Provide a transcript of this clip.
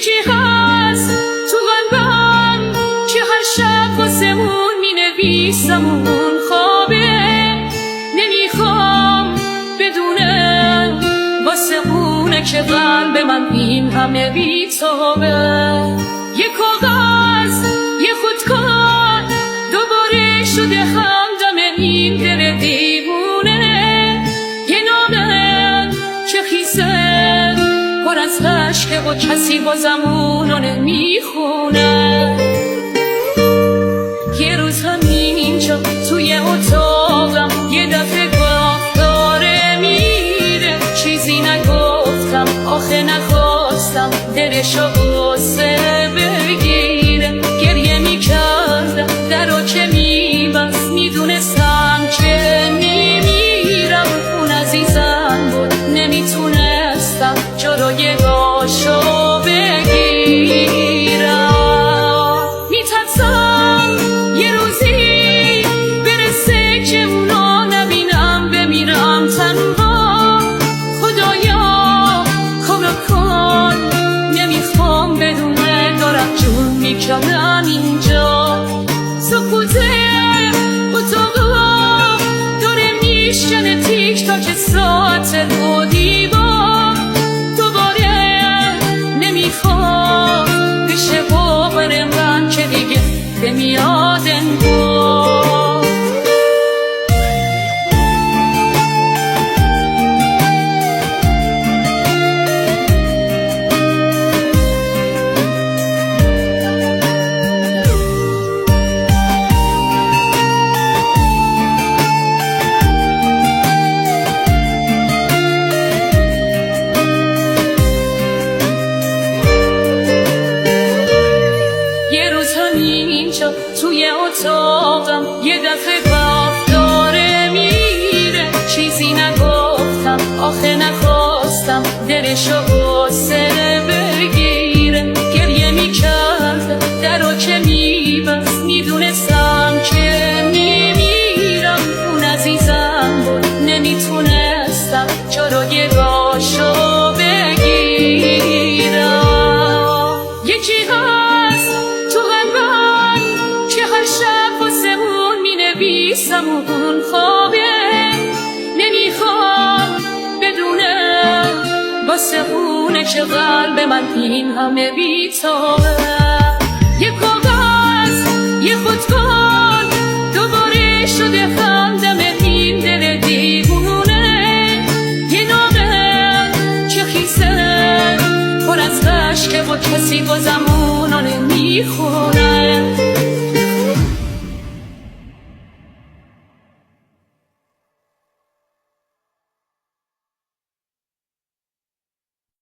یکی هست تو قلبم که هر شب واسمون مینویسم اون خوابه، نمیخوام بدونه واسه اونه که قلب من این همه بی‌تابه. یه کاغذ یه خودکار دوباره شده همدم این دل دیوونه، یه نامه که خیزه پر از عشقه و کسی بازم اونو نمیخونه. یه روز همینجا توی اتاقم یه دفعه گفت داره میره، چیزی نگفتم آخه نخواستم دلشو غصه بگیره. گریه میکردم درو که میبست، میدونستم که میمیرم، اون عزیزم بود نمیتونستم جلوی گاشو بگیرم. میترسم یه روزی برسه که اونو نبینم، بمیرم تنها. خدایا کارو کن، نمیخوام بدونه دارم جون میکنم اینجا. سکوته اتاقا داره میشکنه تیک تاک ساعت و دیوار. دوباره نمیخوام بشه باور من که دیگه نمیاد انگار. اینجا توی اتاقم یه دفعه گفت داره میره، چیزی نگفتم آخه نخواستم دلشو غصه بگیره. گریه میکرد درو که میبست، میدونستم که میمیرم، اون عزیزم بود نمیتونستم جلوی گاشو بگیرم. یکی هست تو قلبم که هر شب واسمون مینویسم اون خوابه، نمیخوام بدونه واسه اونه که قلب من این همه بی‌تابه. یه کاغذ یه خودکار دوباره شده همدم این دل دیوونه، یه نامه که خیزه پر از عشقه و کسی بازم اونو نمیخونه.